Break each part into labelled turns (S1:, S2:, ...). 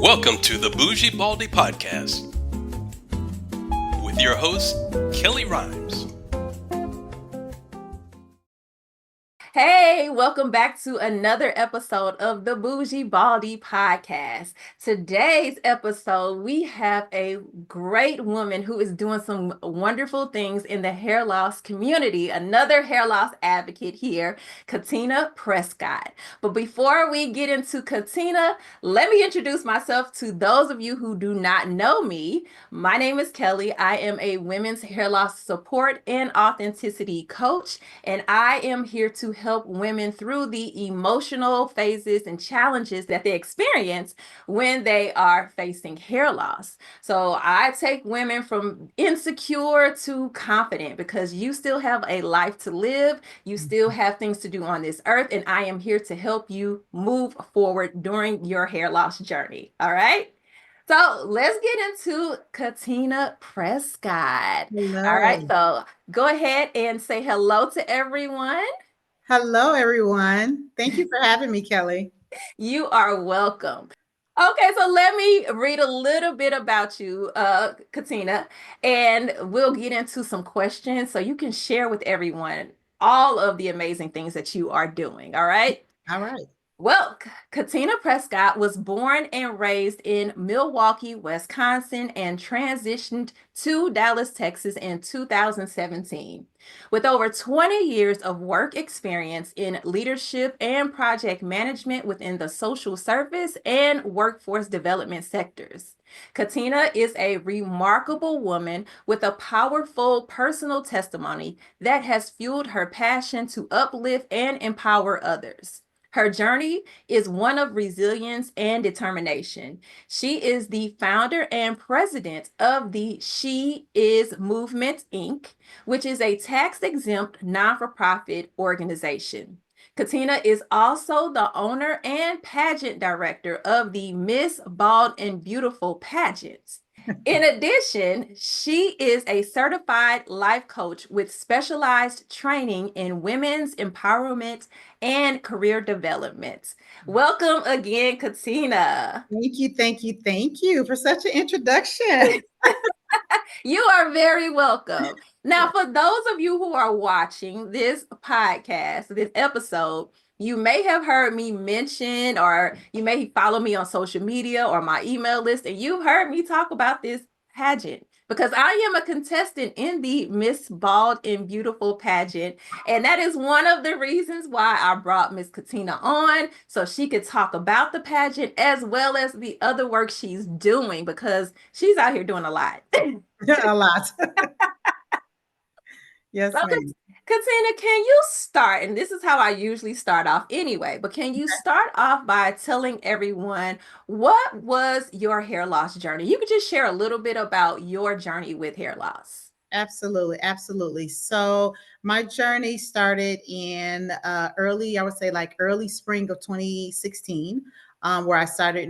S1: Welcome to the Bougie Baldy Podcast with your host, Kellie Rhymes.
S2: Hey, welcome back to another episode of the Bougie Baldy Podcast. Today's episode, we have a great woman who is doing some wonderful things in the hair loss community. Another hair loss advocate here, Katina Prescott. But before we get into Katina, let me introduce myself to those of you who do not know me. My name is Kellie. I am a women's hair loss support and authenticity coach, and I am here to help women through the emotional phases and challenges that they experience when they are facing hair loss. So I take women from insecure to confident because you still have a life to live. You still have things to do on this earth, and I am here to help you move forward during your hair loss journey. All right. So let's get into Katina Prescott. All right.
S3: Hello.
S2: So go ahead and say hello to everyone.
S3: Hello, everyone. Thank you for having me, Kellie.
S2: You are welcome. Okay, so let me read a little bit about you, Katina, and we'll get into some questions so you can share with everyone all of the amazing things that you are doing. All right.
S3: All right.
S2: Well, Katina Prescott was born and raised in Milwaukee, Wisconsin, and transitioned to Dallas, Texas in 2017. With over 20 years of work experience in leadership and project management within the social service and workforce development sectors. Katina is a remarkable woman with a powerful personal testimony that has fueled her passion to uplift and empower others. Her journey is one of resilience and determination. She is the founder and president of the She Is Movement, Inc., which is a tax-exempt non-for-profit organization. Katina is also the owner and pageant director of the Miss Bald and Beautiful pageant. In addition, she is a certified life coach with specialized training in women's empowerment and career development. Welcome again, Katina.
S3: Thank you. Thank you. Thank you for such an introduction.
S2: You are very welcome. Now, for those of you who are watching this podcast, this episode, you may have heard me mention, or you may follow me on social media or my email list, and you've heard me talk about this pageant because I am a contestant in the Miss Bald and Beautiful pageant. And that is one of the reasons why I brought Miss Katina on so she could talk about the pageant as well as the other work she's doing because she's out here doing a lot.
S3: A lot. Yes,
S2: So,
S3: ma'am.
S2: Katina, can you start? And this is how I usually start off anyway, but can you start off by telling everyone what was your hair loss journey? You could just share a little bit about your journey with hair loss.
S3: Absolutely. Absolutely. So my journey started in I would say like early spring of 2016, where I started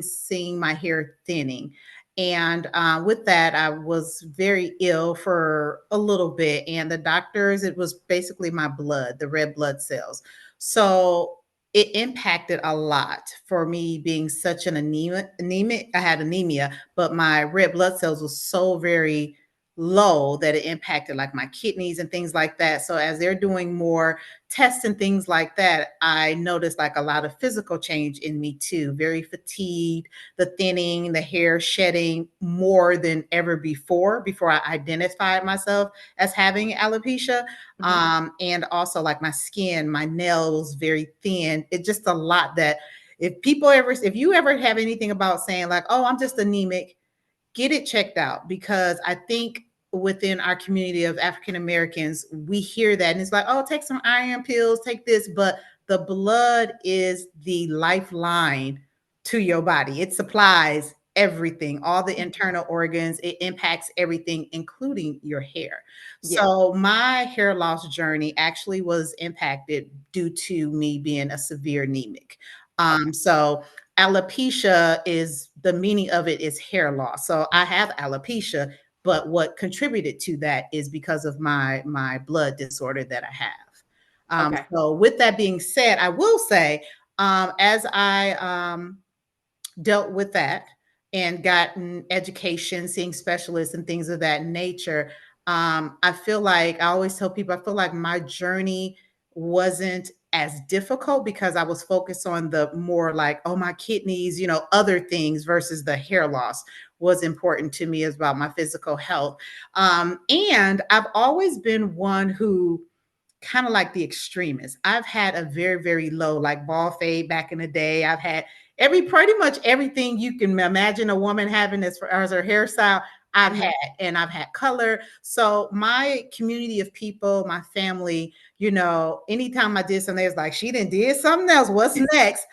S3: seeing my hair thinning. And with that, I was very ill for a little bit. And the doctors, it was basically my blood, the red blood cells. So it impacted a lot for me being such an anemic. I had anemia, but my red blood cells was so very low that it impacted like my kidneys and things like that. So as they're doing more tests and things like that, I noticed like a lot of physical change in me too. Very fatigued, the thinning, the hair shedding more than ever before I identified myself as having alopecia. And also like my skin, my nails very thin. It's just a lot that if you ever have anything about saying like, oh, I'm just anemic, get it checked out, because I think within our community of African Americans, we hear that and it's like, oh, take some iron pills, take this, but the blood is the lifeline to your body. It supplies everything, all the internal organs, it impacts everything, including your hair.
S2: Yeah.
S3: So my hair loss journey actually was impacted due to me being a severe anemic. So alopecia is the meaning of it is hair loss. So I have alopecia, but what contributed to that is because of my blood disorder that I have.
S2: Okay.
S3: So with that being said, I will say, as I dealt with that and gotten education, seeing specialists and things of that nature. I feel like I always tell people, I feel like my journey wasn't as difficult because I was focused on the more like, oh, my kidneys, other things versus the hair loss was important to me as about my physical health. And I've always been one who kind of like the extremists. I've had a very, very low, like ball fade back in the day. I've had pretty much everything you can imagine a woman having as far as her hairstyle. I've had, and I've had color. So my community of people, my family, anytime I did something, it's like, she done did something else. What's next?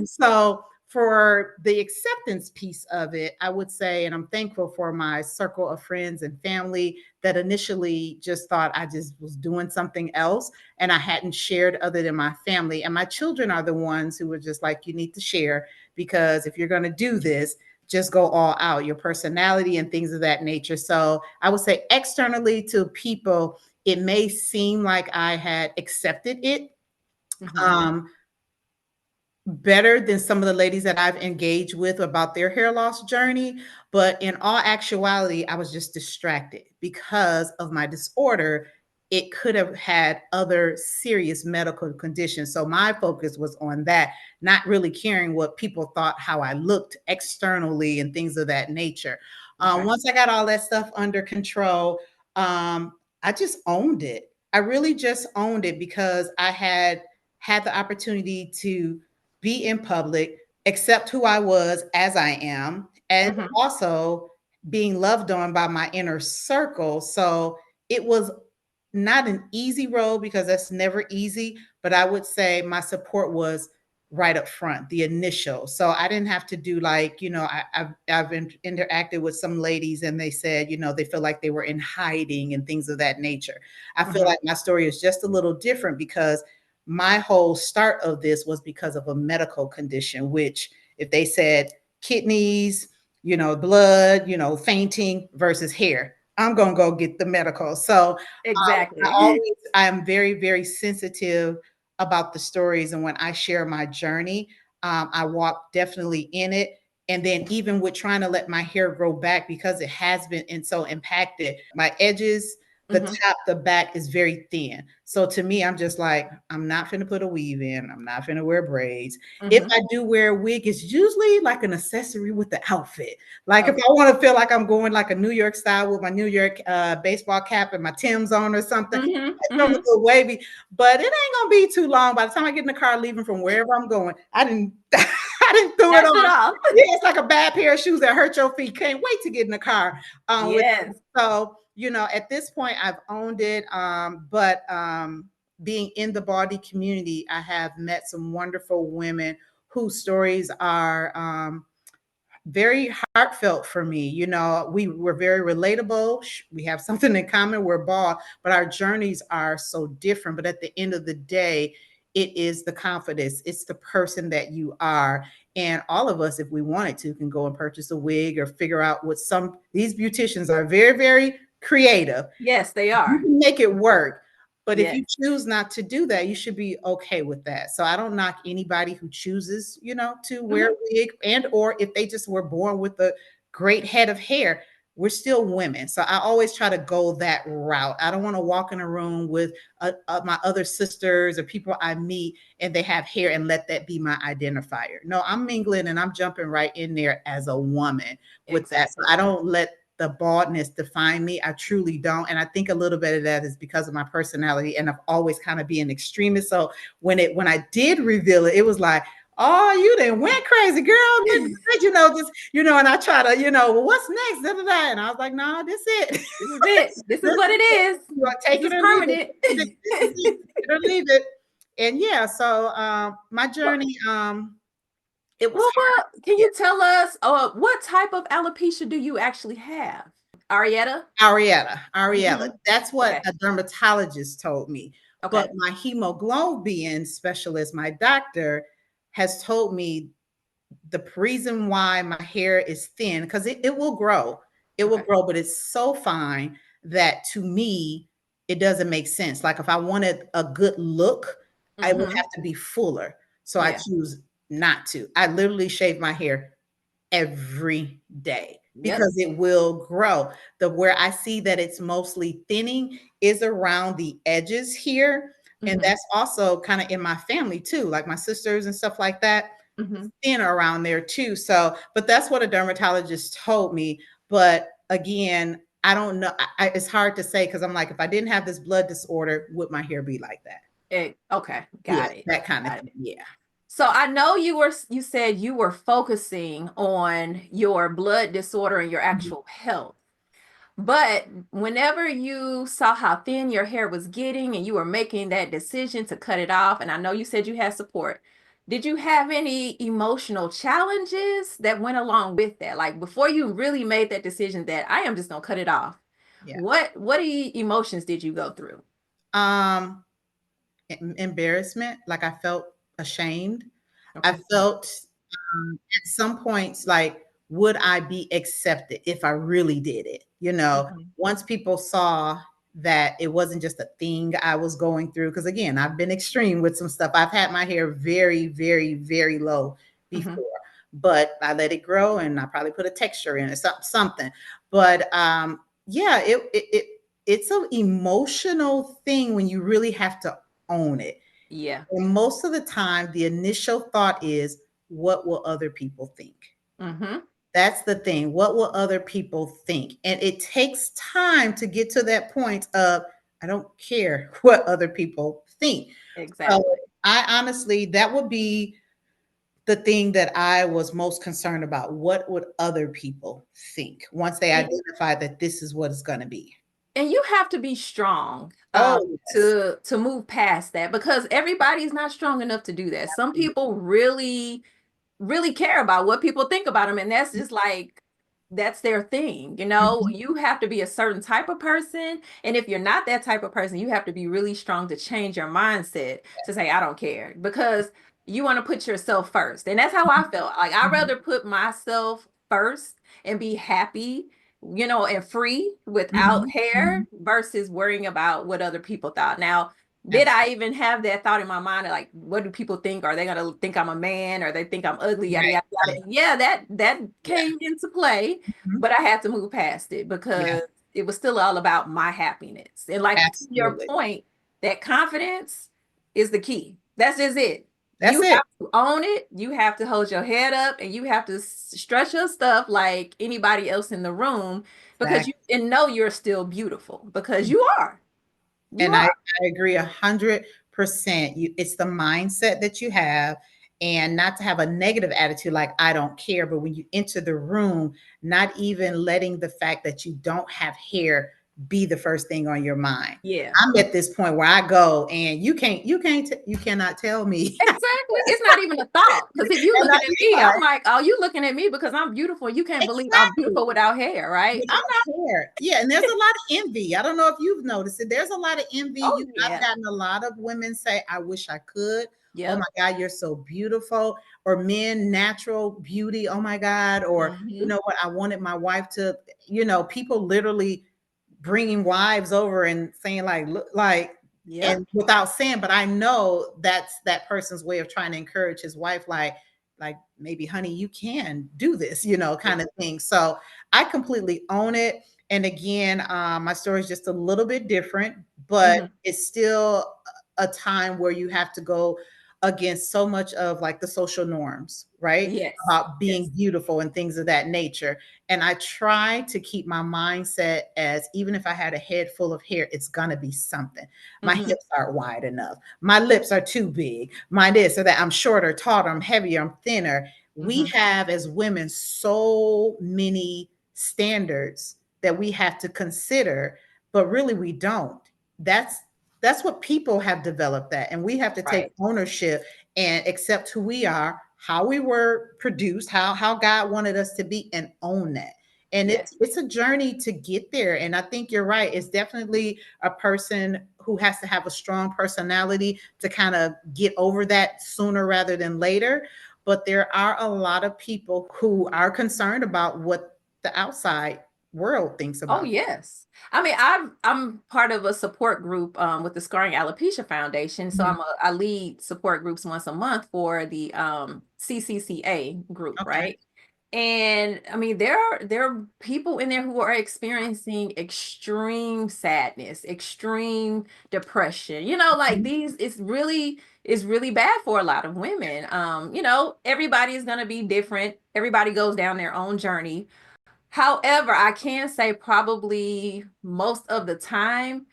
S3: So for the acceptance piece of it, I would say, and I'm thankful for my circle of friends and family that initially just thought I just was doing something else and I hadn't shared other than my family. And my children are the ones who were just like, you need to share, because if you're going to do this, just go all out, your personality and things of that nature. So I would say externally to people, it may seem like I had accepted it. Better than some of the ladies that I've engaged with about their hair loss journey. But in all actuality, I was just distracted because of my disorder. It could have had other serious medical conditions. So my focus was on that, not really caring what people thought, how I looked externally and things of that nature. Once I got all that stuff under control, I just owned it. I really just owned it because I had the opportunity to be in public, accept who I was as I am, and also being loved on by my inner circle. So it was not an easy road because that's never easy, but I would say my support was right up front, the initial. So I didn't have to do like, I've interacted with some ladies and they said, they feel like they were in hiding and things of that nature. I feel like my story is just a little different because my whole start of this was because of a medical condition, which if they said kidneys, blood, fainting versus hair, I'm going to go get the medical. So
S2: Exactly.
S3: I am very, very sensitive about the stories. And when I share my journey, I walk definitely in it. And then even with trying to let my hair grow back because it has been and so impacted, my edges, the top, the back is very thin. So to me, I'm just like, I'm not going to put a weave in. I'm not going to wear braids. If I do wear a wig, it's usually like an accessory with the outfit. Like if I want to feel like I'm going like a New York style with my New York baseball cap and my Tim's on or something, it's a little wavy, but it ain't going to be too long. By the time I get in the car leaving from wherever I'm going, I didn't throw it on. Yeah, it's like a bad pair of shoes that hurt your feet. Can't wait to get in the car. So, at this point, I've owned it. But being in the Baldy community, I have met some wonderful women whose stories are very heartfelt for me. We were very relatable. We have something in common. We're bald, but our journeys are so different. But at the end of the day, it is the confidence. It's the person that you are. And all of us, if we wanted to, can go and purchase a wig or figure out what these beauticians are very, very creative.
S2: Yes, they are.
S3: You can make it work. But if you choose not to do that, you should be okay with that. So I don't knock anybody who chooses, to wear a wig, and or if they just were born with a great head of hair. We're still women. So I always try to go that route. I don't want to walk in a room with my other sisters or people I meet and they have hair and let that be my identifier. No, I'm mingling and I'm jumping right in there as a woman with that. So I don't let the baldness define me. I truly don't. And I think a little bit of that is because of my personality and I've always kind of been an extremist. So when I did reveal it, it was like, oh, you done went crazy, girl. And I try to, well, what's next? Da, da, da. And I was like, no, this is it.
S2: This is it. This is what it is.
S3: Take it or leave it. This is it or leave it. And yeah, so my journey, it was hard.
S2: Can you tell us what type of alopecia do you actually have? Arietta.
S3: That's what a dermatologist told me. But my hemoglobin specialist, my doctor, has told me the reason why my hair is thin, because it will grow. It will grow, but it's so fine that to me, it doesn't make sense. Like if I wanted a good look, I would have to be fuller. So I choose not to. I literally shave my hair every day
S2: Yep.
S3: because it will grow. The where I see that it's mostly thinning is around the edges here. And
S2: Mm-hmm.
S3: that's also kind of in my family too, like my sisters and stuff like that.
S2: Mm-hmm.
S3: Thin around there too. So, but that's what a dermatologist told me. But again, I don't know. It's hard to say because I'm like, if I didn't have this blood disorder, would my hair be like that?
S2: Okay,
S3: Yeah,
S2: got it.
S3: that kind of
S2: Got
S3: thing.
S2: it.
S3: Yeah.
S2: So I know you said you were focusing on your blood disorder and your
S3: Mhm.
S2: actual health. But whenever you saw how thin your hair was getting and you were making that decision to cut it off, and I know you said you had support, did you have any emotional challenges that went along with that? Like before you really made that decision that I am just gonna cut it off,
S3: Yeah.
S2: what emotions did you go through?
S3: Um, embarrassment, like I felt ashamed. I
S2: Okay.
S3: felt at some points like, would I be accepted if I really did it?
S2: Mhm.
S3: Once people saw that it wasn't just a thing I was going through, because again, I've been extreme with some stuff. I've had my hair very, very, very low
S2: Mhm.
S3: before, but I let it grow and I probably put a texture in it, something. But yeah, it's an emotional thing when you really have to own it.
S2: Yeah.
S3: And most of the time, the initial thought is, what will other people think?
S2: Mhm.
S3: That's the thing. What will other people think? And it takes time to get to that point of, I don't care what other people think. So
S2: Exactly.
S3: I honestly, that would be the thing that I was most concerned about. What would other people think once they identify that this is what it's going to be?
S2: And you have to be strong
S3: Oh, yes.
S2: to move past that because everybody's not strong enough to do that. Some people really care about what people think about them, and that's just like that's their thing.
S3: Mhm.
S2: You have to be a certain type of person, and if you're not that type of person, you have to be really strong to change your mindset to say I don't care, because you want to put yourself first. And that's how I felt. Like I'd
S3: Mhm.
S2: rather put myself first and be happy, and free without
S3: Mhm.
S2: hair
S3: Mhm.
S2: versus worrying about what other people thought. Now, did
S3: Absolutely.
S2: I even have that thought in my mind of like, what do people think? Are they gonna think I'm a man? Or they think I'm ugly? Yada
S3: Right.
S2: yada yada.
S3: Right.
S2: Yeah, that
S3: Yeah.
S2: came into play,
S3: Mhm.
S2: but I had to move past it
S3: Yeah.
S2: because it was still all about my happiness. And like to your
S3: Absolutely.
S2: point, that confidence is the key. That's just it.
S3: That's
S2: You
S3: it.
S2: have to own it. You have to hold your head up, and you have to strut your stuff like anybody else in the room because you
S3: Exactly.
S2: and know you're still beautiful because you are. You
S3: And I,
S2: are.
S3: I agree 100%. It's the mindset that you have, and not to have a negative attitude like I don't care. But when you enter the room, not even letting the fact that you don't have hair be the first thing on your mind.
S2: Yeah.
S3: I'm at this point where I go and you cannot tell me.
S2: Exactly. It's not even a thought. Because if you
S3: And
S2: looking at me,
S3: yeah,
S2: I'm like, oh, you looking at me because I'm beautiful. You can't believe I'm
S3: exactly.
S2: beautiful without hair, right? I'm
S3: Without hair. Yeah, and there's a lot of envy. I don't know if you've noticed it. There's a lot of envy.
S2: oh
S3: I've
S2: yeah.
S3: gotten a lot of women say, I wish I could. Oh my
S2: Yep.
S3: God, you're so beautiful. Or men, natural beauty. Oh my God. Or, you
S2: Hmm.
S3: know what? I wanted my wife to, people literally bringing wives over and saying, like, look, like,
S2: Yep.
S3: and without saying, but I know that's that person's way of trying to encourage his wife, like maybe, honey, you can do this, kind of thing. So I completely own it. And again, my story is just a little bit different, but
S2: Hmm.
S3: it's still a time where you have to go against so much of like the social norms, right?
S2: Yes.
S3: About being
S2: Yes.
S3: beautiful and things of that nature. And I try to keep my mindset as, even if I had a head full of hair, it's gonna be something. My
S2: Hmm.
S3: hips aren't wide enough. My lips are too big. My this or that. I'm shorter, taller, I'm heavier, I'm thinner. We
S2: Hmm.
S3: have as women so many standards that we have to consider, but really we don't. That's what people have developed that, and we have to take
S2: Right.
S3: ownership and accept who we are, how we were produced, how God wanted us to be, and own that. And
S2: Yes.
S3: it's a journey to get there. And I think you're right. It's definitely a person who has to have a strong personality to kind of get over that sooner rather than later. But there are a lot of people who are concerned about what the outside world thinks
S2: Oh
S3: about it.
S2: yes. I mean, I'm part of a support group with the Scarring Alopecia Foundation. So
S3: Mhm.
S2: I lead support groups once a month for the CCCA group,
S3: Okay.
S2: right? And I mean, there are people in there who are experiencing extreme sadness, extreme depression. You know, like
S3: Mhm.
S2: these, it's really bad for a lot of women. You know, everybody is gonna be different. Everybody goes down their own journey. However, I can say probably most of the time,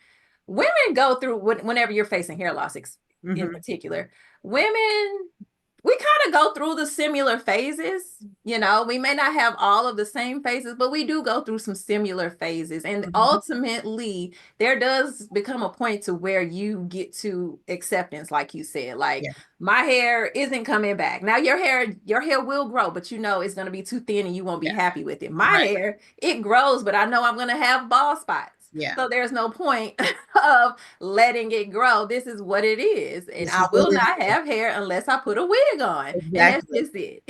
S2: women go through whenever you're facing hair loss in
S3: Mhm.
S2: particular. Women, we kind of go through the similar phases. You know, we may not have all of the same phases, but we do go through some similar phases. And
S3: Mhm.
S2: ultimately, there does become a point to where you get to acceptance, like you said. Like,
S3: Yeah.
S2: my hair isn't coming back. Now your hair will grow, but you know it's gonna be too thin and you won't be
S3: Yeah.
S2: happy with it. My
S3: Right.
S2: hair, it grows, but I know I'm gonna have bald spots.
S3: Yeah.
S2: So there's no point of letting it grow. This is what it is. And
S3: This
S2: I
S3: is what
S2: will
S3: it
S2: not
S3: is.
S2: have hair unless I put a wig on. And that's
S3: Exactly.
S2: just it.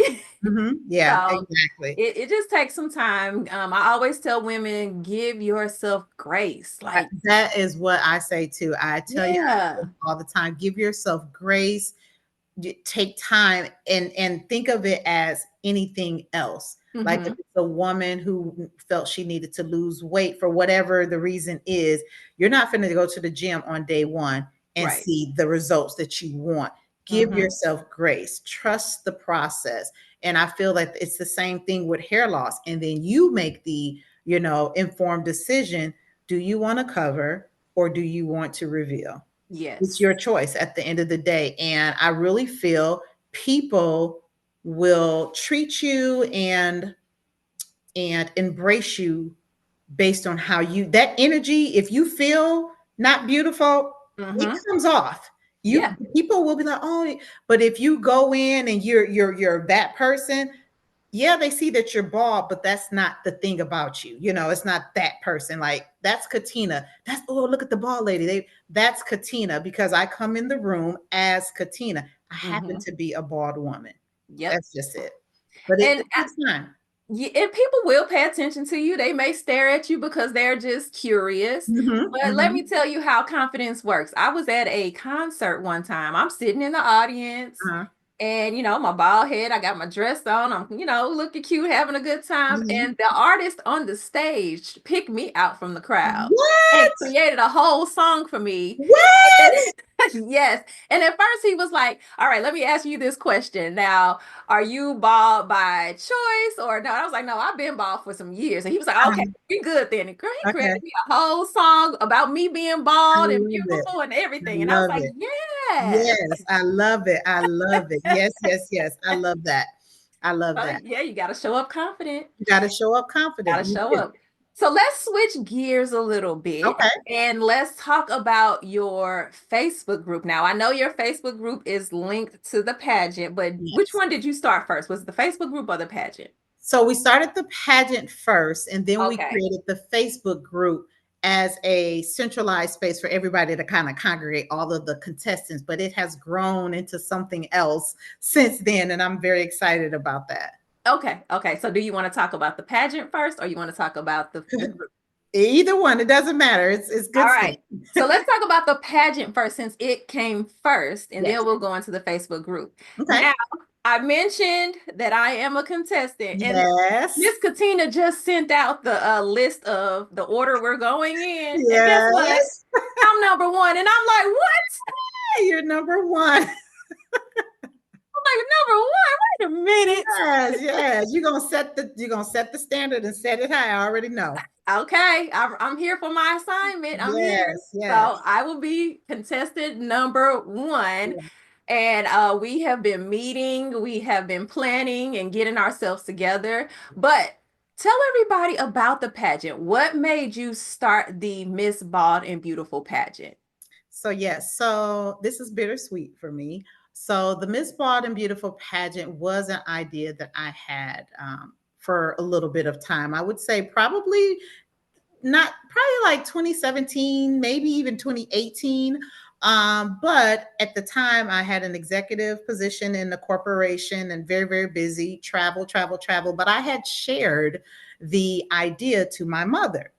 S3: Yeah,
S2: So
S3: exactly.
S2: it just takes some time. I always tell women, give yourself grace. Like,
S3: That is what I say too. I tell you
S2: yeah.
S3: all the time, give yourself grace, take time and think of it as anything else. Like if
S2: Hmm.
S3: it's a woman who felt she needed to lose weight for whatever the reason is, you're not going to go to the gym on day one and
S2: Right.
S3: see the results that you want. Give
S2: Hmm.
S3: yourself grace, trust the process. And I feel like it's the same thing with hair loss. And then you make the, informed decision. Do you want to cover or do you want to reveal? It's
S2: Yes.
S3: your choice at the end of the day. And I really feel people will treat you and embrace you based on how you that energy, if you feel not beautiful, it
S2: Hmm.
S3: comes off. You
S2: Yeah.
S3: people will be like, oh, but if you go in and you're that person, yeah, they see that you're bald, but that's not the thing about you. It's not that person. Like that's Katina. That's oh, look at the bald lady. That's Katina because I come in the room as Katina. I happen
S2: Hmm.
S3: to be a bald woman.
S2: Yep.
S3: That's just it. But it
S2: And
S3: takes time.
S2: yeah, and people will pay attention to you. They may stare at you because they're just curious.
S3: Hmm.
S2: But let me
S3: Hmm.
S2: tell you how confidence works. I was at a concert one time. I'm sitting in the audience
S3: Uh-huh.
S2: and, my bald head, I got my dress on. I'm, looking cute, having a good time.
S3: Hmm.
S2: And the artist on the stage picked me out from the crowd and
S3: What?
S2: created a whole song for me.
S3: What?
S2: Yes. And at first he was like, all right, let me ask you this question. Now, are you bald by choice or no? I was like, no, I've been bald for some years. And he was like, okay, we good then. And girl, he
S3: Okay.
S2: created me a whole song about me being
S3: I
S2: bald and
S3: love it.
S2: beautiful and
S3: I
S2: everything. And I was
S3: love
S2: like,
S3: it.
S2: yes.
S3: Yes, I love it. I love it. Yes, yes, yes. I love that. I love
S2: So
S3: that.
S2: yeah, you got to show up confident.
S3: You got to show up
S2: Got
S3: confident.
S2: to
S3: You
S2: show
S3: do.
S2: up. So let's switch gears a little bit
S3: Okay.
S2: and let's talk about your Facebook group. Now, I know your Facebook group is linked to the pageant, but which
S3: Yes.
S2: one did you start first? Was it the Facebook group or the pageant?
S3: So we started the pageant first, and then we
S2: Okay.
S3: created the Facebook group as a centralized space for everybody to kind of congregate all of the contestants. But it has grown into something else since then, and I'm very excited about that.
S2: Okay. Okay. So do you want to talk about the pageant first or you want to talk about the group?
S3: Either one, it doesn't matter. It's
S2: All
S3: good stuff.
S2: right. So let's talk about the pageant first since it came first, and
S3: Yes.
S2: then we'll go into the Facebook group.
S3: Okay.
S2: Now, I mentioned that I am a contestant, and
S3: Yes.
S2: Miss Katina just sent out the list of the order we're going in. And guess what?
S3: Yes.
S2: I'm number one. And I'm like, what?
S3: You're number one.
S2: I'm like, number one? Wait a minute.
S3: Yes, yes. You're gonna set the standard and set it high. I already know.
S2: Okay, I'm here for my assignment. I'm here.
S3: Yes, yes.
S2: So I will be contestant number one.
S3: Yeah.
S2: And we have been meeting, we have been planning and getting ourselves together. But tell everybody about the pageant. What made you start the Miss Bald and Beautiful pageant?
S3: So yes, so this is bittersweet for me. So the Miss Bald and Beautiful pageant was an idea that I had for a little bit of time. I would say probably like 2017, maybe even 2018. But at the time, I had an executive position in the corporation and very, very busy, travel, travel, travel. But I had shared the idea to my mother.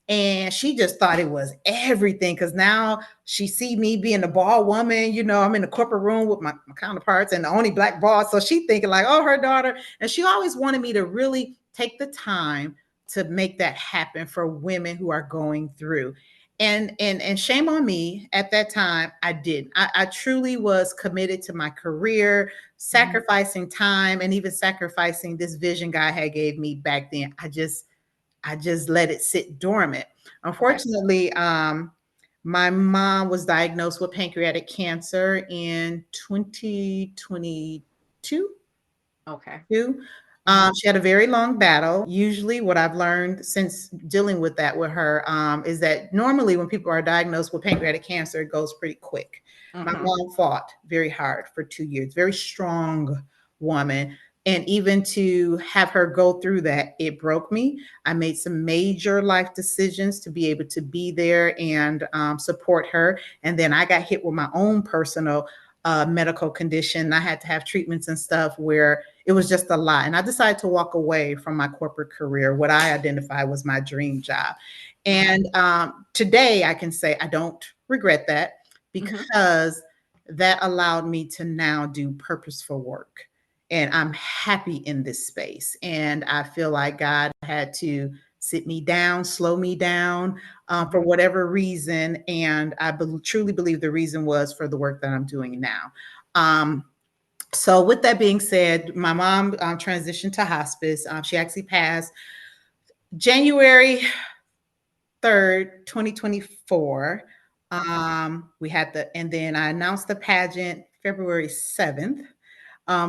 S3: And she just thought it was everything because now she see me being a bald woman. I'm in the corporate room with my counterparts and the only black boss. So she thinking like, oh, her daughter. And she always wanted me to really take the time to make that happen for women who are going through. And shame on me at that time. I didn't. I truly was committed to my career, sacrificing time and even sacrificing this vision God had gave me back then. I just let it sit dormant. Unfortunately, my mom was diagnosed with pancreatic cancer in 2022.
S2: Okay.
S3: She had a very long battle. Usually, what I've learned since dealing with that with her is that normally when people are diagnosed with pancreatic cancer, it goes pretty quick. My mom fought very hard for 2 years, very strong woman. And even to have her go through that, it broke me. I made some major life decisions to be able to be there and support her. And then I got hit with my own personal medical condition. I had to have treatments and stuff where it was just a lot. And I decided to walk away from my corporate career, what I identify was my dream job. And today I can say I don't regret that because that allowed me to now do purposeful work. And I'm happy in this space. And I feel like God had to sit me down, slow me down for whatever reason. And I truly believe the reason was for the work that I'm doing now. So with that being said, my mom transitioned to hospice. She actually passed January 3rd, 2024. And then I announced the pageant February 7th.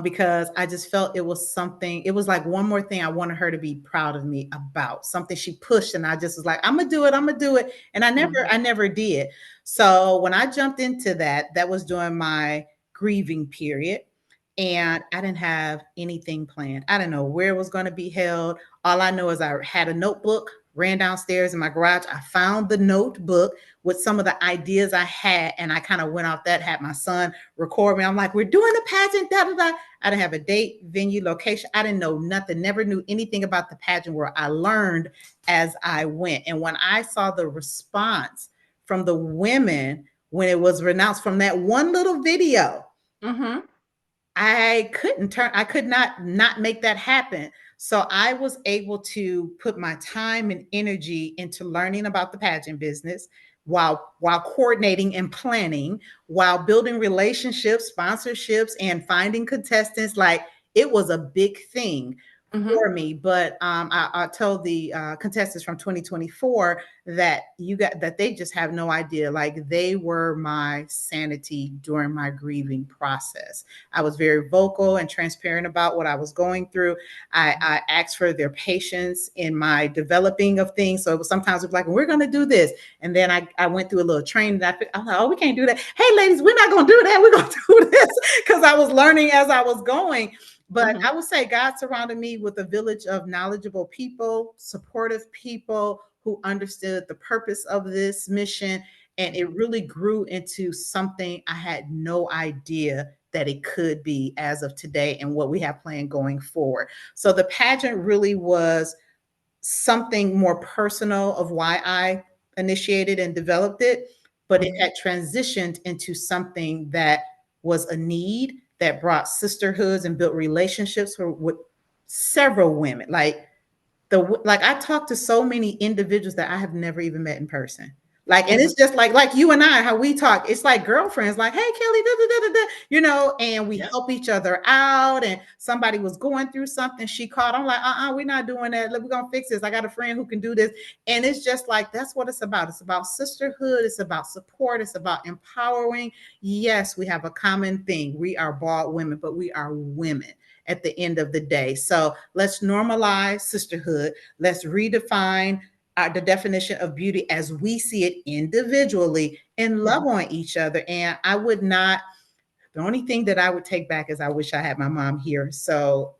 S3: Because I just felt it was something, it was like one more thing I wanted her to be proud of me about, something she pushed. And I just was like, I'm gonna do it. And I never did. So when I jumped into that, that was during my grieving period. And I didn't have anything planned. I didn't know where it was going to be held. All I know is I had a notebook, ran downstairs in my garage. I found the notebook with some of the ideas I had, and I kind of went off that, had my son record me. I'm like, we're doing the pageant, da, da, da. I didn't have a date, venue, location. I didn't know nothing, never knew anything about the pageant world. I learned as I went. And when I saw the response from the women when it was renounced from that one little video, I could not make that happen. So I was able to put my time and energy into learning about the pageant business while coordinating and planning, while building relationships, sponsorships, and finding contestants. Like, it was a big thing for me. But I told the contestants from 2024 that they just have no idea. Like, they were my sanity during my grieving process. I was very vocal and transparent about what I was going through. I asked for their patience in my developing of things. So it was sometimes it was like, we're going to do this. And then I went through a little training. I was like, oh, we can't do that. Hey, ladies, we're not going to do that. We're going to do this, because I was learning as I was going. But I would say God surrounded me with a village of knowledgeable people, supportive people who understood the purpose of this mission. And it really grew into something I had no idea that it could be as of today and what we have planned going forward. So the pageant really was something more personal of why I initiated and developed it, but it had transitioned into something that was a need that brought sisterhoods and built relationships with several women. Like I talked to so many individuals that I have never even met in person. Like, and it's just like you and I, how we talk. It's like girlfriends, like, hey, Kellie, da, da, da, da, da, and we help each other out. And somebody was going through something, she called. I'm like, we're not doing that. We're gonna fix this. I got a friend who can do this. And it's just like, that's what it's about. It's about sisterhood. It's about support. It's about empowering. Yes, we have a common thing. We are bald women, but we are women at the end of the day. So let's normalize sisterhood. Let's redefine the definition of beauty as we see it individually and love on each other. And the only thing that I would take back is I wish I had my mom here. So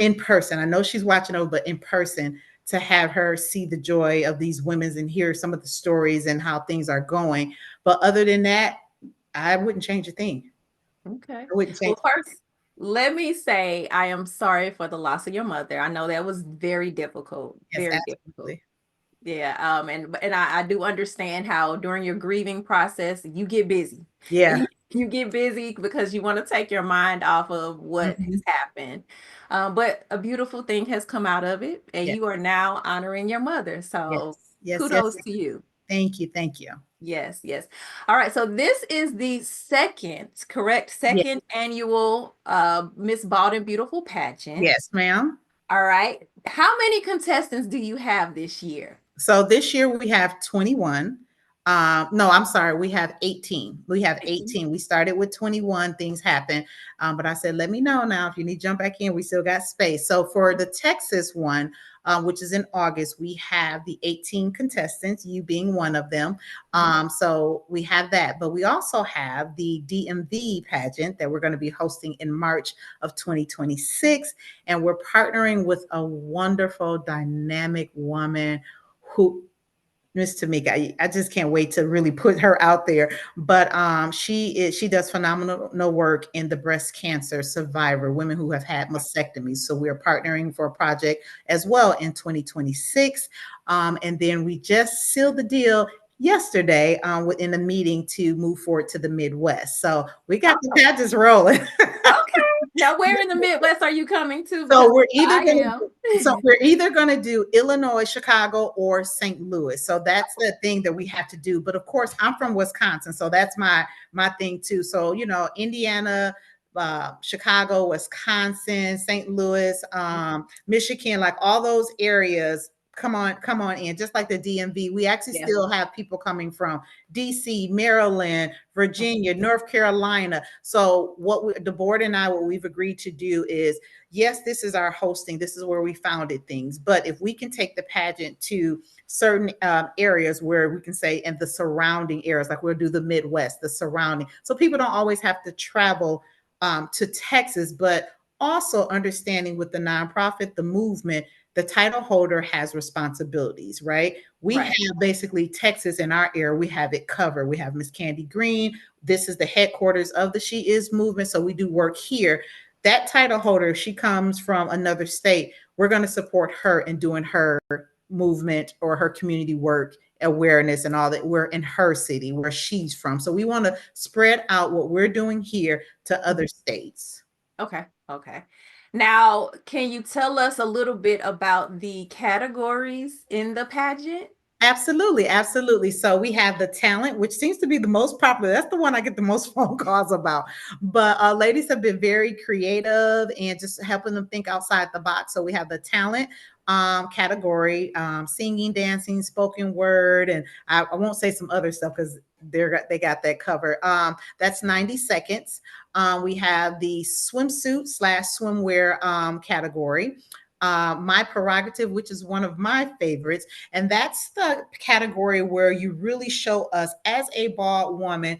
S3: in person, I know she's watching over, but in person, to have her see the joy of these women and hear some of the stories and how things are going. But other than that, I wouldn't change a thing.
S2: Okay.
S3: I wouldn't change.
S2: Well, first, let me say I am sorry for the loss of your mother. I know that was very difficult,
S3: Yes,
S2: very difficult.
S3: absolutely.
S2: Yeah, and I do understand how during your grieving process you get busy.
S3: Yeah.
S2: You get busy because you want to take your mind off of what has
S3: Mhm.
S2: happened. But a beautiful thing has come out of it, and
S3: Yes,
S2: you are now honoring your mother.
S3: yes,
S2: So
S3: yes, yes.
S2: kudos to you.
S3: Thank you. Thank you.
S2: Yes, yes. All right. So this is the second, correct?
S3: Yeah.
S2: Second annual Miss Baldwin Beautiful pageant.
S3: Yes, ma'am.
S2: All right. How many contestants do you have this year?
S3: So this year we have 21. No, I'm sorry, we have 18. We have
S2: 18.
S3: 18. We started with 21, things happen. But I said, let me know now if you need to jump back in, we still got space. So for the Texas one, which is in August, we have the 18 contestants, you being one of them. So we have that, but we also have the DMV pageant that we're going to be hosting in March of 2026. And we're partnering with a wonderful, dynamic woman who Miss Tamika, I just can't wait to really put her out there. But she does phenomenal no work in the breast cancer survivor, women who have had mastectomies. So we're partnering for a project as well in 2026. And then we just sealed the deal yesterday within a meeting to move forward to the Midwest. So we got the
S2: Oh,
S3: pageants rolling.
S2: okay. Now, where in the Midwest are you coming to? Because
S3: So we're either
S2: I
S3: going
S2: am.
S3: to so we're either going to do Illinois, Chicago, or St. Louis. So that's the thing that we have to do. But of course, I'm from Wisconsin, so that's my thing too. So Indiana, Chicago, Wisconsin, St. Louis, Michigan, like all those areas. Come on in. Just like the DMV, we actually
S2: Yeah.
S3: still have people coming from DC, Maryland, Virginia, North Carolina. So the board and I, what we've agreed to do is, yes, this is our hosting. This is where we founded things. But if we can take the pageant to certain areas where we can say in the surrounding areas, like we'll do the Midwest, the surrounding, so people don't always have to travel to Texas, but also understanding with the nonprofit, the movement, the title holder has responsibilities, right? We
S2: Right.
S3: have basically Texas in our area, we have it covered. We have Miss Candy Green. This is the headquarters of the She Is movement. So we do work here. That title holder, if she comes from another state, we're going to support her in doing her movement or her community work awareness and all that. We're in her city where she's from. So we want to spread out what we're doing here to other states.
S2: Okay. Okay. Now, can you tell us a little bit about the categories in the pageant?
S3: Absolutely, absolutely. So we have the talent, which seems to be the most popular. That's the one I get the most phone calls about. But ladies have been very creative and just helping them think outside the box. So we have the talent category, singing, dancing, spoken word, and I won't say some other stuff because they got that covered. That's 90 seconds. We have the swimsuit slash swimwear category. My prerogative, which is one of my favorites, and that's the category where you really show us as a bald woman,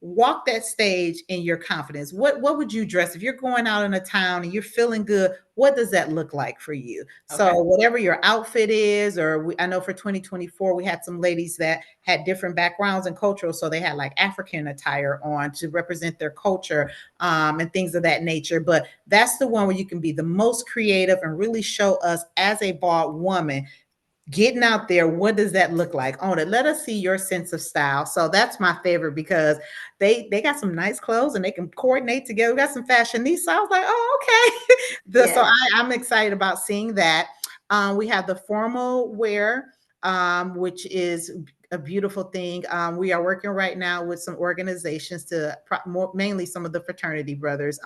S3: walk that stage in your confidence. What would you dress if you're going out in a town and you're feeling good? What does that look like for you?
S2: Okay.
S3: So whatever your outfit is, or I know for 2024 we had some ladies that had different backgrounds and cultural, so they had like African attire on to represent their culture and things of that nature. But that's the one where you can be the most creative and really show us as a bald woman getting out there. What does that look like on it? Let us see your sense of style. So that's my favorite because they got some nice clothes and they can coordinate together. We got some fashionistas. So I was like, oh, okay. So
S2: Yes.
S3: I'm excited about seeing that. We have the formal wear, which is a beautiful thing. We are working right now with some organizations to mainly some of the fraternity brothers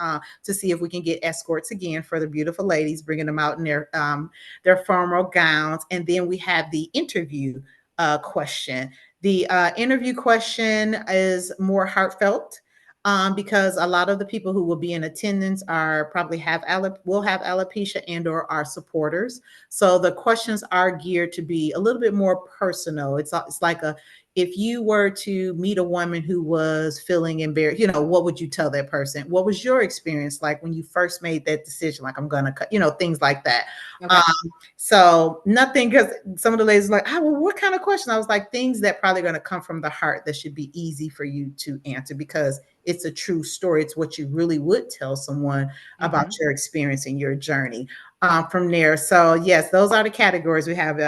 S3: to see if we can get escorts again for the beautiful ladies, bringing them out in their formal gowns. And then we have the interview question. The interview question is more heartfelt because a lot of the people who will be in attendance are probably will have alopecia and or are supporters. So the questions are geared to be a little bit more personal. It's like if you were to meet a woman who was feeling embarrassed, what would you tell that person? What was your experience like when you first made that decision? Like, I'm gonna cut, things like that.
S2: Okay.
S3: So nothing, because some of the ladies are like, well, what kind of question? I was like, things that probably going to come from the heart that should be easy for you to answer, because it's a true story. It's what you really would tell someone about your experience and your journey from there. So yes, those are the categories. We have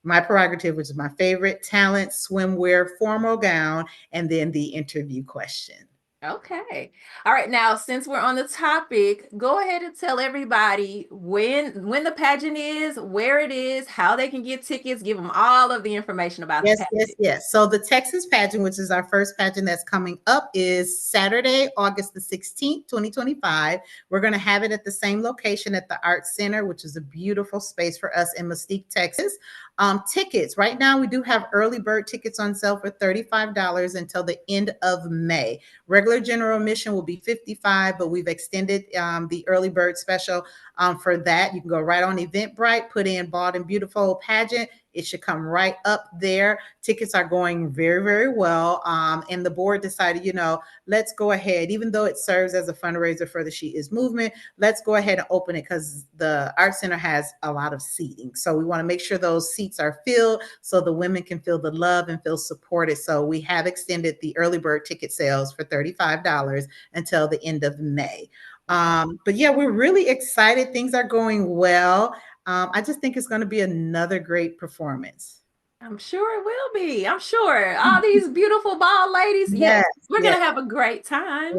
S3: my prerogative, which is my favorite, talent, swimwear, formal gown, and then the interview question.
S2: Okay. All right. Now, since we're on the topic, go ahead and tell everybody when the pageant is, where it is, how they can get tickets, give them all of the information about the pageant.
S3: Yes. So the Texas pageant, which is our first pageant that's coming up, is Saturday, August the 16th, 2025. We're going to have it at the same location at the Art Center, which is a beautiful space for us in Mesquite, Texas. Tickets. Right now, we do have early bird tickets on sale for $35 until the end of May. Regular general admission will be $55, but we've extended the early bird special for that. You can go right on Eventbrite, put in Bald and Beautiful Pageant. It should come right up there. Tickets are going very, very well. And the board decided, let's go ahead, even though it serves as a fundraiser for the She Is movement, let's go ahead and open it because the Art Center has a lot of seating. So we want to make sure those seats are filled so the women can feel the love and feel supported. So we have extended the early bird ticket sales for $35 until the end of May. But yeah, we're really excited. Things are going well. I just think it's going to be another great performance.
S2: I'm sure it will be. I'm sure all these beautiful bald ladies. Yes, we're going to have a great time.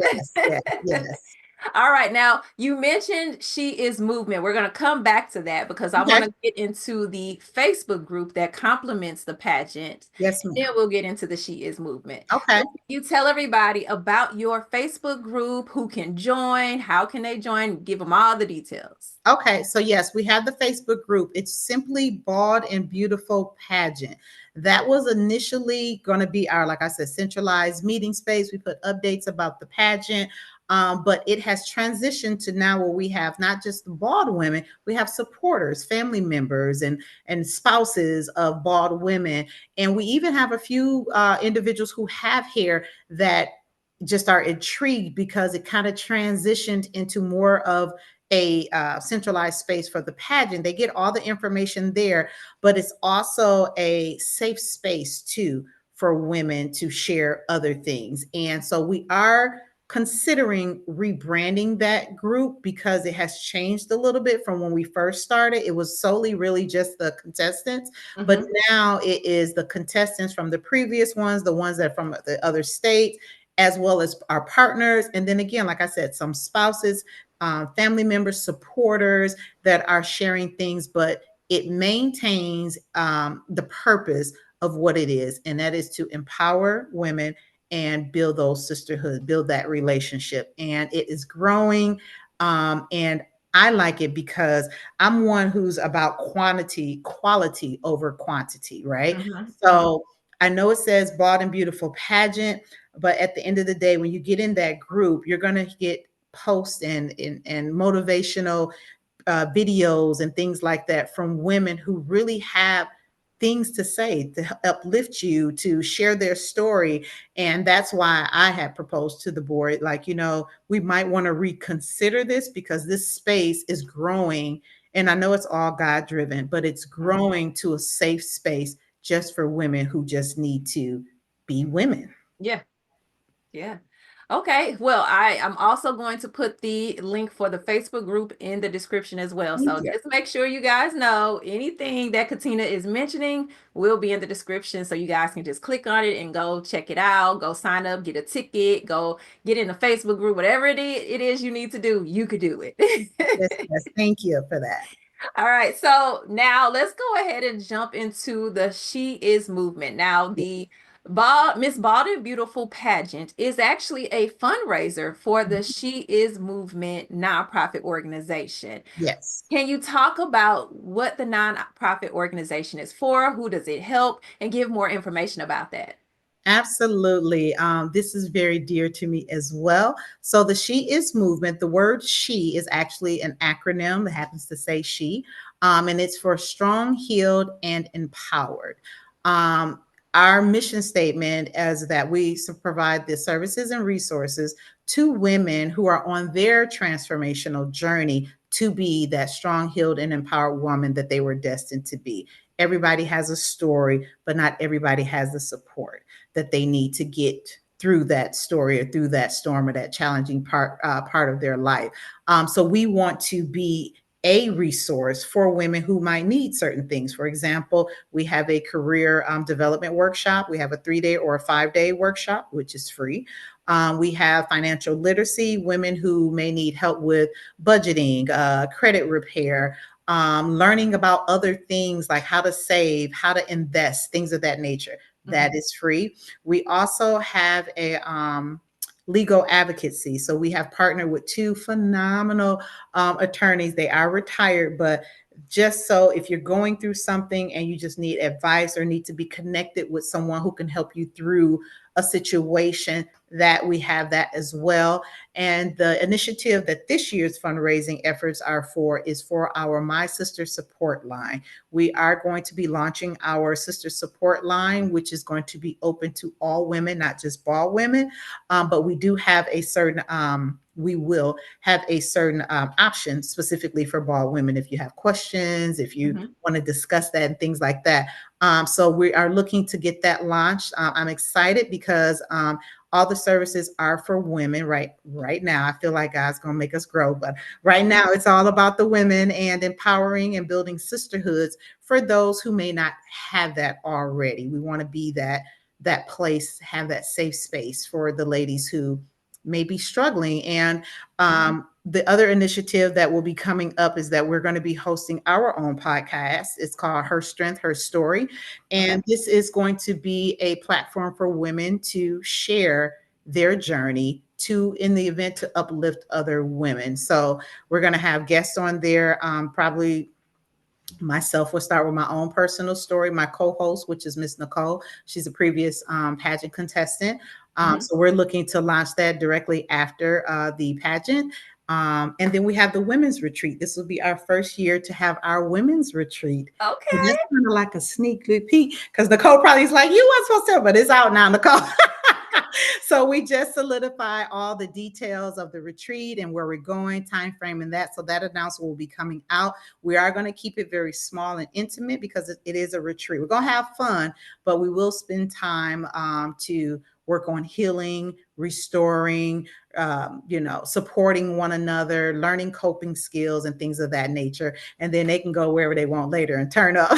S3: Yes.
S2: All right. Now, you mentioned She Is movement. We're going to come back to that because I want to get into the Facebook group that complements the pageant.
S3: Yes, ma'am.
S2: Then we'll get into the She Is movement.
S3: Okay.
S2: So you tell everybody about your Facebook group, who can join, how can they join, give them all the details.
S3: Okay. So yes, we have the Facebook group. It's simply Bald and Beautiful Pageant. That was initially going to be our, like I said, centralized meeting space. We put updates about the pageant. But it has transitioned to now where we have not just the bald women, we have supporters, family members, and spouses of bald women. And we even have a few individuals who have hair that just are intrigued because it kind of transitioned into more of a centralized space for the pageant. They get all the information there, but it's also a safe space too for women to share other things. And so we are considering rebranding that group because it has changed a little bit from when we first started. It was solely really just the contestants, but now it is the contestants from the previous ones, the ones that are from the other states, as well as our partners. And then again, like I said, some spouses, family members, supporters that are sharing things, but it maintains the purpose of what it is, and that is to empower women and build those sisterhood, build that relationship. And it is growing. And I like it because I'm one who's about quality over quantity, right? So I know it says Bald and Beautiful Pageant, but at the end of the day, when you get in that group, you're going to get posts and motivational videos and things like that from women who really have things to say, to uplift you, to share their story. And that's why I had proposed to the board, like, we might want to reconsider this because this space is growing. And I know it's all God driven, but it's growing to a safe space just for women who just need to be women.
S2: Yeah. Okay. Well, I'm also going to put the link for the Facebook group in the description as well. So just make sure you guys know anything that Katina is mentioning will be in the description. So you guys can just click on it and go check it out, go sign up, get a ticket, go get in the Facebook group, whatever it is you need to do, you could do it.
S3: Yes, thank you for that.
S2: All right, so now let's go ahead and jump into the She Is movement. Now, the Miss Bald and Beautiful Pageant is actually a fundraiser for the She Is movement nonprofit organization.
S3: Yes.
S2: Can you talk about what the nonprofit organization is for? Who does it help? And give more information about that.
S3: Absolutely. This is very dear to me as well. So the She Is movement, the word she is actually an acronym that happens to say she, and it's for strong, healed, and empowered. our mission statement is that we provide the services and resources to women who are on their transformational journey to be that strong, healed, and empowered woman that they were destined to be. Everybody has a story, but not everybody has the support that they need to get through that story or through that storm or that challenging part of their life. So we want to be a resource for women who might need certain things. For example, we have a career development workshop. We have a 3-day or a 5-day workshop, which is free. We have financial literacy, women who may need help with budgeting, credit repair, learning about other things like how to save, how to invest, things of that nature. That is free. We also have a legal advocacy. So we have partnered with 2 phenomenal attorneys. They are retired, but just so if you're going through something and you just need advice or need to be connected with someone who can help you through a situation, that we have that as well. And the initiative that this year's fundraising efforts are for is for our My Sister support line. We are going to be launching our sister support line, which is going to be open to all women, not just bald women. But we do have a certain we will have a certain option specifically for bald women if you have questions, if you want to discuss that and things like that. So we are looking to get that launched. I'm excited because all the services are for women right now. I feel like God's going to make us grow, but right now it's all about the women and empowering and building sisterhoods for those who may not have that already. We want to be that place, have that safe space for the ladies who may be struggling. And the other initiative that will be coming up is that we're going to be hosting our own podcast. It's called Her Strength, Her Story. And this is going to be a platform for women to share their journey to, in the event, to uplift other women. So we're going to have guests on there, probably myself will start with my own personal story. My co-host, which is Miss Nicole, she's a previous pageant contestant. So we're looking to launch that directly after the pageant. And then we have the women's retreat. This will be our first year to have our women's retreat.
S2: Okay.
S3: So that's kind of like a sneak peek because Nicole probably is like, you weren't supposed to, but it's out now, Nicole. So we just solidify all the details of the retreat and where we're going, time frame, and that. So that announcement will be coming out. We are going to keep it very small and intimate because it is a retreat. We're going to have fun, but we will spend time to work on healing, restoring, supporting one another, learning coping skills and things of that nature. And then they can go wherever they want later and turn up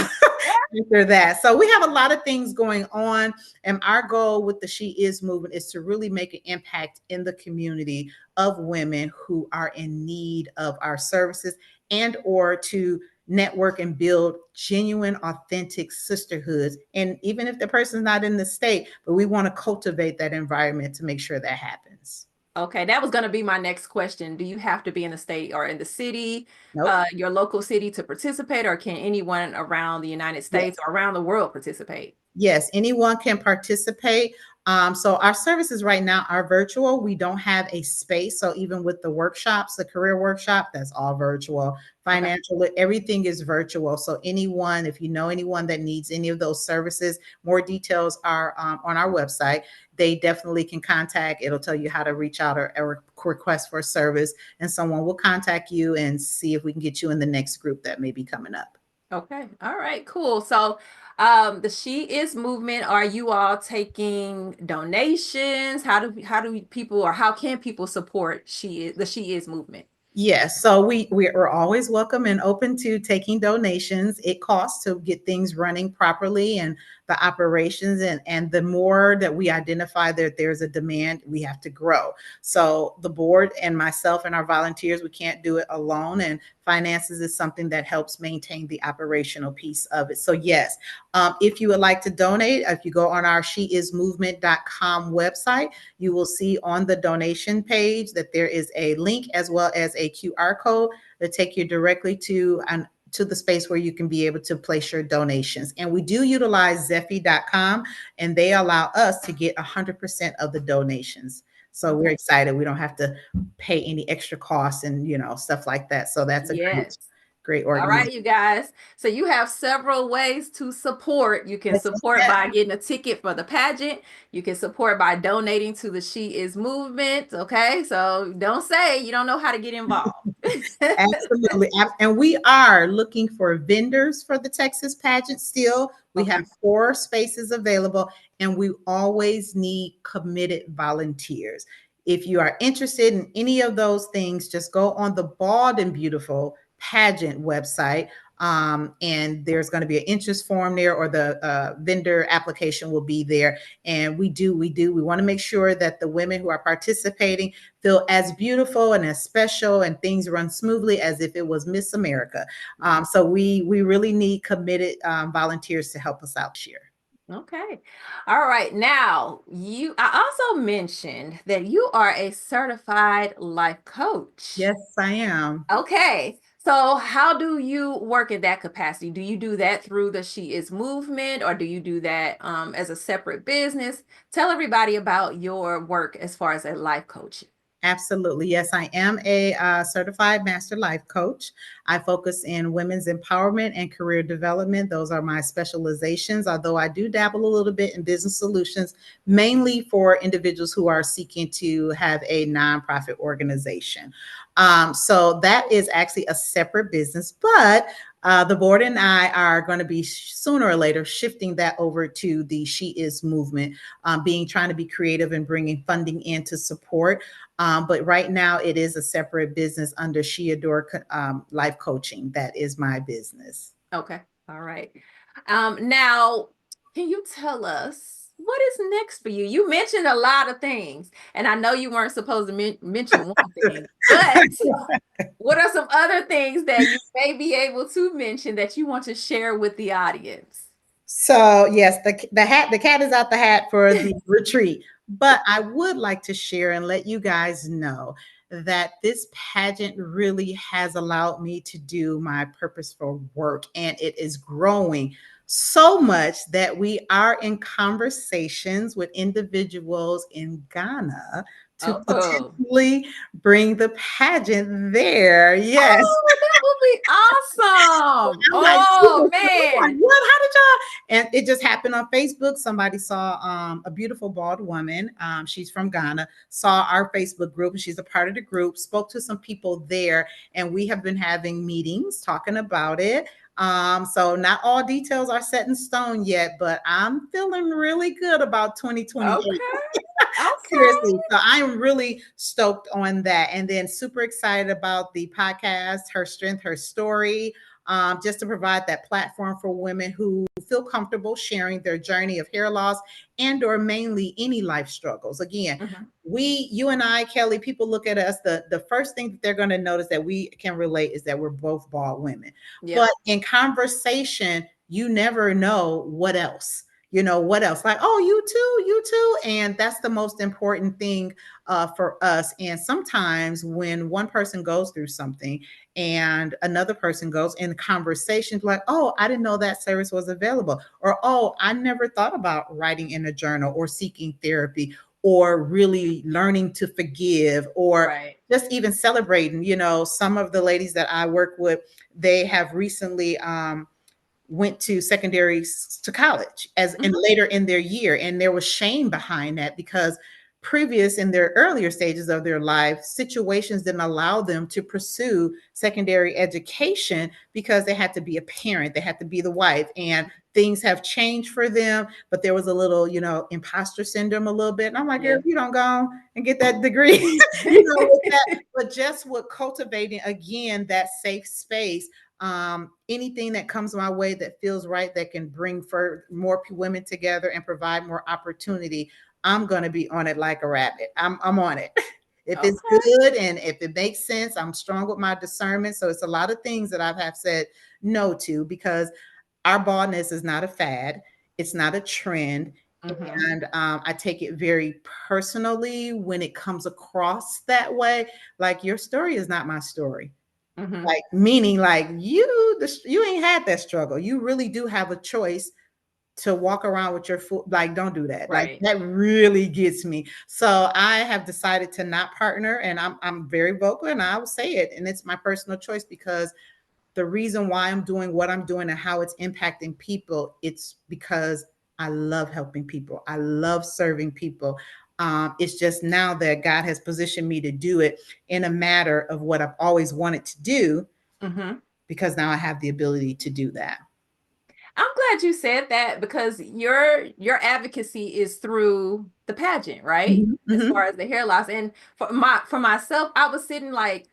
S3: after that. So we have a lot of things going on. And our goal with the She Is movement is to really make an impact in the community of women who are in need of our services and or to network and build genuine, authentic sisterhoods. And even if the person's not in the state, but we want to cultivate that environment to make sure that happens.
S2: Okay, that was going to be my next question. Do you have to be in the state or in the city,
S3: Nope.
S2: your local city to participate, or can anyone around the United States or around the world participate?
S3: Yes, anyone can participate. So our services right now are virtual. We don't have a space. So even with the workshops, the career workshop, that's all virtual. Financial, everything is virtual. So anyone, if you know anyone that needs any of those services, more details are on our website. They definitely can contact. It'll tell you how to reach out or request for a service, and someone will contact you and see if we can get you in the next group that may be coming up.
S2: Okay. All right, cool. So the She Is movement, are you all taking donations? How do people, or how can people support the She Is movement?
S3: Yes, so we are always welcome and open to taking donations. It costs to get things running properly and the operations, and the more that we identify that there's a demand, we have to grow. So the board and myself and our volunteers, we can't do it alone, and finances is something that helps maintain the operational piece of it. So yes, if you would like to donate, if you go on our sheismovement.com website, you will see on the donation page that there is a link as well as a QR code that take you directly to the space where you can be able to place your donations. And we do utilize Zeffy.com, and they allow us to get 100% of the donations. So we're excited. We don't have to pay any extra costs and stuff like that. So that's a great
S2: All
S3: organization.
S2: right, you guys. So you have several ways to support. You can
S3: Yes,
S2: support
S3: yes.
S2: by getting a ticket for the pageant. You can support by donating to the She Is movement. Okay. So don't say you don't know how to get involved.
S3: Absolutely. And we are looking for vendors for the Texas pageant still. We
S2: Okay.
S3: have 4 spaces available, and we always need committed volunteers. If you are interested in any of those things, just go on the Bald and Beautiful pageant website. And there's going to be an interest form there, or the vendor application will be there. And we want to make sure that the women who are participating feel as beautiful and as special, and things run smoothly as if it was Miss America. So we really need committed volunteers to help us out this year.
S2: Okay. All right. Now, I also mentioned that you are a certified life coach.
S3: Yes, I am.
S2: Okay. So how do you work in that capacity? Do you do that through the She Is movement, or do you do that as a separate business? Tell everybody about your work as far as a life coach.
S3: Absolutely. Yes, I am a certified master life coach. I focus in women's empowerment and career development. Those are my specializations, although I do dabble a little bit in business solutions, mainly for individuals who are seeking to have a nonprofit organization. So that is actually a separate business, but the board and I are going to be sooner or later shifting that over to the She Is movement, trying to be creative and bringing funding in to support. But right now, it is a separate business under She Adore Life Coaching. That is my business.
S2: Okay. All right. Now, can you tell us what is next for you? You mentioned a lot of things, and I know you weren't supposed to mention one thing, but what are some other things that you may be able to mention that you want to share with the audience?
S3: So yes, the cat is out the hat for the retreat. But I would like to share and let you guys know that this pageant really has allowed me to do my purposeful work, and it is growing so much that we are in conversations with individuals in Ghana to
S2: Oh,
S3: potentially bring the pageant there. Yes.
S2: oh, that would be awesome.
S3: I'm like,
S2: Oh,
S3: super, I'm like,
S2: man.
S3: what? How did y'all? And it just happened on Facebook. Somebody saw a beautiful bald woman. She's from Ghana, saw our Facebook group, and she's a part of the group, spoke to some people there, and we have been having meetings talking about it. So not all details are set in stone yet, but I'm feeling really good about 2028.
S2: Okay. Okay.
S3: Seriously. So I'm really stoked on that. And then super excited about the podcast, Her Strength, Her Story, just to provide that platform for women who feel comfortable sharing their journey of hair loss and or mainly any life struggles. Again,
S2: Mhm.
S3: you and I, Kellie, people look at us, the first thing that they're going to notice that we can relate is that we're both bald women.
S2: Yep.
S3: But in conversation, you never know what else. What else? Like, oh, you too. And that's the most important thing for us. And sometimes when one person goes through something and another person goes in conversations like, oh, I didn't know that service was available. Or, oh, I never thought about writing in a journal or seeking therapy or really learning to forgive or
S2: Right.
S3: just even celebrating. Some of the ladies that I work with, they have recently went to to college as and
S2: Mhm.
S3: later in their year, and there was shame behind that because previous in their earlier stages of their life situations didn't allow them to pursue secondary education because they had to be a parent, they had to be the wife, and things have changed for them, but there was a little imposter syndrome a little bit, and I'm like, girl,
S2: Yeah.
S3: if you don't go and get that degree with that. But just with cultivating again that safe space, anything that comes my way that feels right, that can bring for more women together and provide more opportunity, I'm going to be on it like a rabbit. I'm on it. If it's
S2: Okay.
S3: good and if it makes sense, I'm strong with my discernment. So it's a lot of things that have said no to because our baldness is not a fad. It's not a trend.
S2: Mhm.
S3: And I take it very personally when it comes across that way. Like, your story is not my story.
S2: Mhm.
S3: Like, meaning like you ain't had that struggle. You really do have a choice to walk around with your foot. Like, don't do that. Like,
S2: Right.
S3: that really gets me. So I have decided to not partner, and I'm very vocal, and I will say it. And it's my personal choice because the reason why I'm doing what I'm doing and how it's impacting people, it's because I love helping people. I love serving people. It's just now that God has positioned me to do it in a matter of what I've always wanted to do, because now I have the ability to do that.
S2: I'm glad you said that, because your advocacy is through the pageant, right? As far as the hair loss. And for myself, I was sitting like,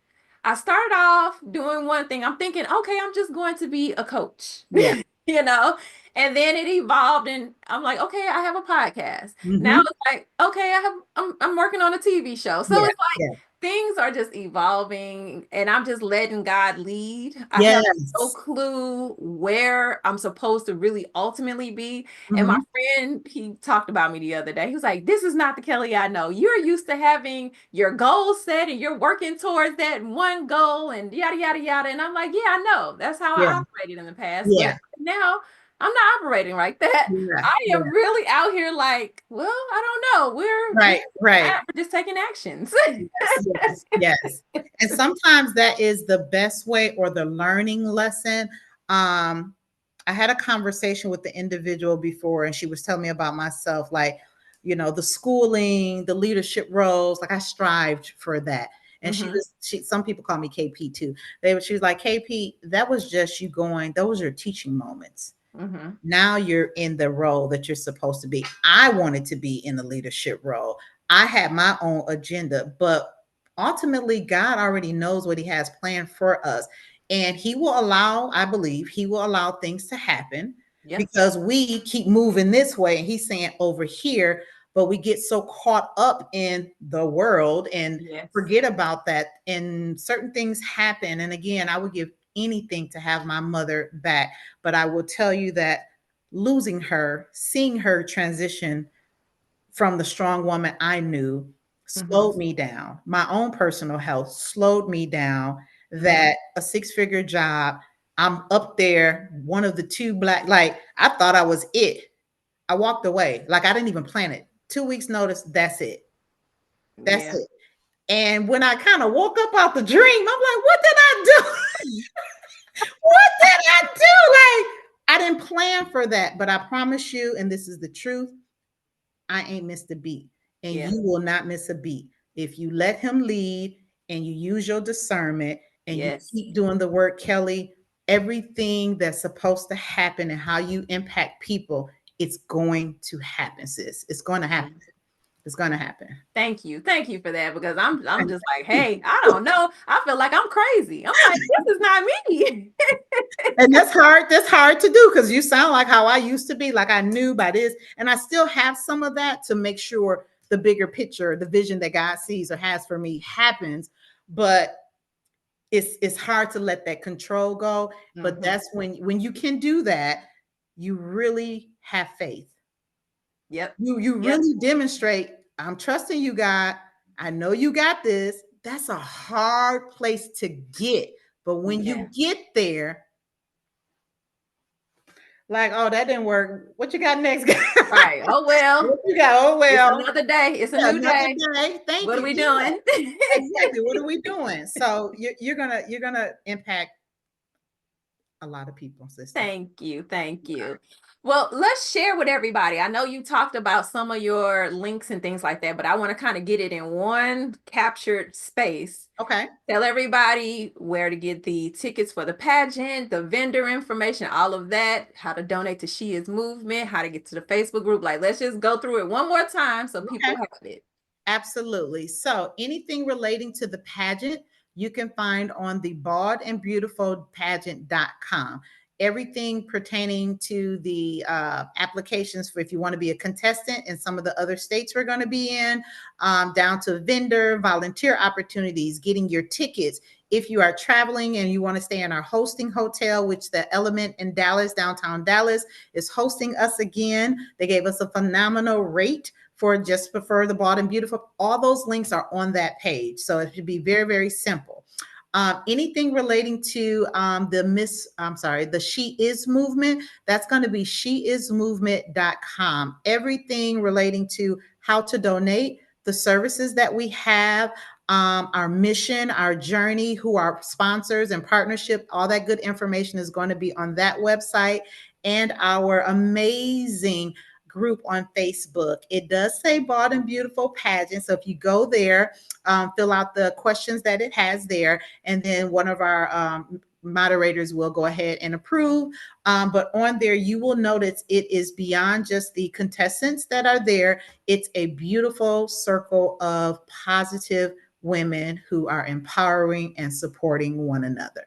S2: I started off doing one thing. I'm thinking, okay, I'm just going to be a coach.
S3: Yeah.
S2: You know? And then it evolved, and I'm like, okay, I have a podcast. Now
S3: Mm-hmm.
S2: it's like, okay, I'm working on a TV show. So
S3: Yeah.
S2: it's like
S3: Yeah.
S2: things are just evolving, and I'm just letting God lead. I have no
S3: Yes.
S2: clue where I'm supposed to really ultimately be. And my
S3: Mm-hmm.
S2: friend, he talked about me the other day. He was like, this is not the Kellie I know. You're used to having your goals set and you're working towards that one goal and yada, yada, yada. And I'm like, yeah, I know. That's how
S3: Yeah.
S2: I operated in the past.
S3: Yeah.
S2: But now I'm not operating like that.
S3: Yeah.
S2: I
S3: Yeah.
S2: am really out here like, well, I don't know. We're
S3: Right.
S2: just taking actions.
S3: Yes. Yes. And sometimes that is the best way, or the learning lesson. I had a conversation with the individual before, and she was telling me about myself, like, the schooling, the leadership roles, like I strived for that. And some people call me KP too. She was like, KP, that was just you going, those are teaching moments. Now you're in the role that you're supposed to be. I wanted to be in the leadership role. I had my own agenda, but ultimately God already knows what he has planned for us. And he will allow, I believe he will allow things to happen, because we keep moving this way and he's saying over here, but we get so caught up in the world and forget about that. And certain things happen. And again, I would give anything to have my mother back. But I will tell you that losing her, seeing her transition from the strong woman I knew, slowed me down. My own personal health slowed me down. That a 6-figure job, I'm up there, one of the two black, like I thought I was it. I walked away. Like I didn't even plan it. 2 weeks notice, that's it. That's it. And when I kind of woke up out the dream, I'm like, what did I do? What did I do? Like, I didn't plan for that, but I promise you, and this is the truth, I ain't missed a beat. And you will not miss a beat. If you let him lead and you use your discernment and you keep doing the work, Kellie, everything that's supposed to happen and how you impact people, it's going to happen, sis. It's going to happen. It's going to happen.
S2: Thank you for that, because I'm just like, hey, I don't know. I feel like I'm crazy. I'm like, this is not me.
S3: And that's hard. That's hard to do, because you sound like how I used to be. Like I knew by this, and I still have some of that to make sure the bigger picture, the vision that God sees or has for me happens. But it's hard to let that control go. But that's when you can do that, you really have faith. You really demonstrate, I'm trusting you, God. I know you got this. That's a hard place to get. But when you get there, like, oh, that didn't work. What you got next?
S2: Right. Oh, well.
S3: What you got? Oh, well.
S2: It's another day. It's a new day.
S3: Thank you.
S2: What are we doing?
S3: Exactly. What are we doing? So you're gonna impact a lot of people, sister.
S2: Thank you. Well, let's share with everybody. I know you talked about some of your links and things like that, but I want to kind of get it in one captured space.
S3: Okay.
S2: Tell everybody where to get the tickets for the pageant, the vendor information, all of that, how to donate to She Is Movement, how to get to the Facebook group. Like, let's just go through it one more time so people have it.
S3: Absolutely. So anything relating to the pageant, you can find on the Bald and Beautiful Pageant.com. Everything pertaining to the applications for if you want to be a contestant in some of the other states we're going to be in, down to vendor, volunteer opportunities, getting your tickets. If you are traveling and you want to stay in our hosting hotel, which the Element in Dallas, downtown Dallas, is hosting us again. They gave us a phenomenal rate for the Bald and Beautiful. All those links are on that page. So it should be very, very simple. Anything relating to the She Is movement, that's going to be sheismovement.com. Everything relating to how to donate, the services that we have, our mission, our journey, who our sponsors and partnership, all that good information is going to be on that website, and our amazing group on Facebook. It does say Bald and Beautiful Pageant. So if you go there, fill out the questions that it has there, and then one of our moderators will go ahead and approve. But on there, you will notice it is beyond just the contestants that are there. It's a beautiful circle of positive women who are empowering and supporting one another.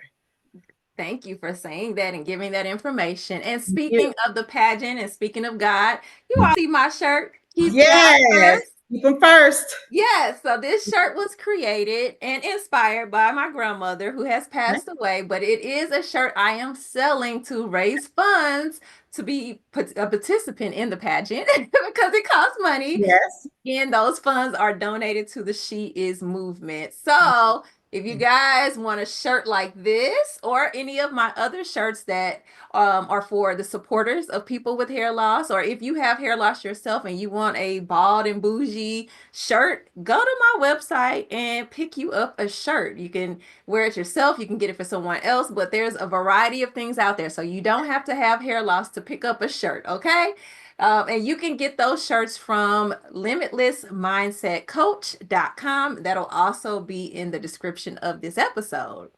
S2: Thank you for saying that and giving that information. And speaking of the pageant and speaking of God, you all see my shirt. Keep God first.
S3: Keep them first.
S2: Yes, so this shirt was created and inspired by my grandmother who has passed away, but it is a shirt I am selling to raise funds to be a participant in the pageant because it costs money.
S3: Yes.
S2: And those funds are donated to the She Is movement. So if you guys want a shirt like this or any of my other shirts that are for the supporters of people with hair loss, or if you have hair loss yourself and you want a bald and bougie shirt, go to my website and pick you up a shirt. You can wear it yourself, you can get it for someone else, but there's a variety of things out there. So you don't have to have hair loss to pick up a shirt, okay? And you can get those shirts from limitlessmindsetcoach.com. That'll also be in the description of this episode.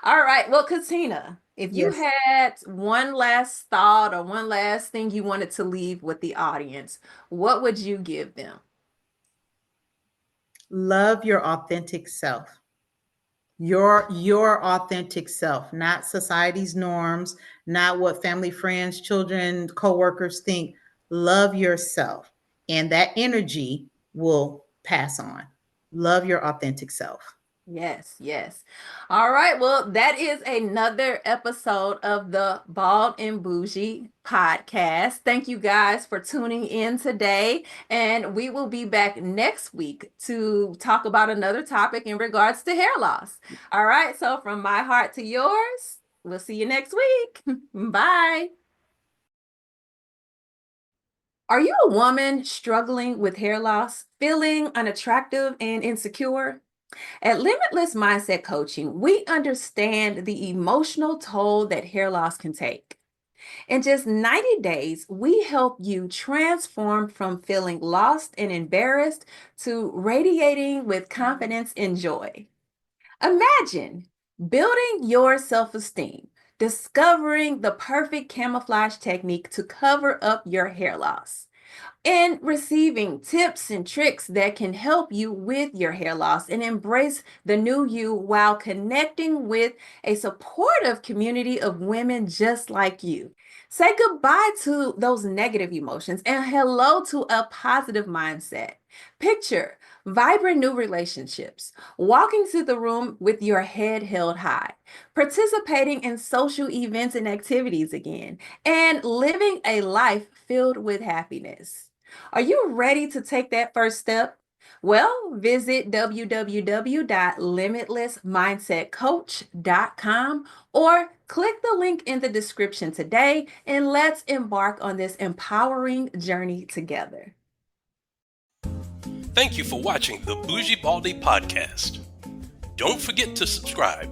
S2: All right. Well, Katina, if you had one last thought or one last thing you wanted to leave with the audience, what would you give them?
S3: Love your authentic self. Your authentic self, not society's norms, not what family, friends, children, coworkers think. Love yourself, and that energy will pass on. Love your authentic self.
S2: Yes, yes. All right. Well, that is another episode of the Bald and Bougie podcast. Thank you guys for tuning in today. And we will be back next week to talk about another topic in regards to hair loss. All right. So from my heart to yours, we'll see you next week. Bye. Are you a woman struggling with hair loss, feeling unattractive and insecure? At Limitless Mindset Coaching, we understand the emotional toll that hair loss can take. In just 90 days, we help you transform from feeling lost and embarrassed to radiating with confidence and joy. Imagine building your self-esteem, discovering the perfect camouflage technique to cover up your hair loss, and receiving tips and tricks that can help you with your hair loss and embrace the new you while connecting with a supportive community of women just like you. Say goodbye to those negative emotions and hello to a positive mindset. Picture vibrant new relationships, walking to the room with your head held high, participating in social events and activities again, and living a life filled with happiness. Are you ready to take that first step? Well, visit www.limitlessmindsetcoach.com or click the link in the description today, and let's embark on this empowering journey together.
S1: Thank you for watching the Bougie Baldy podcast. Don't forget to subscribe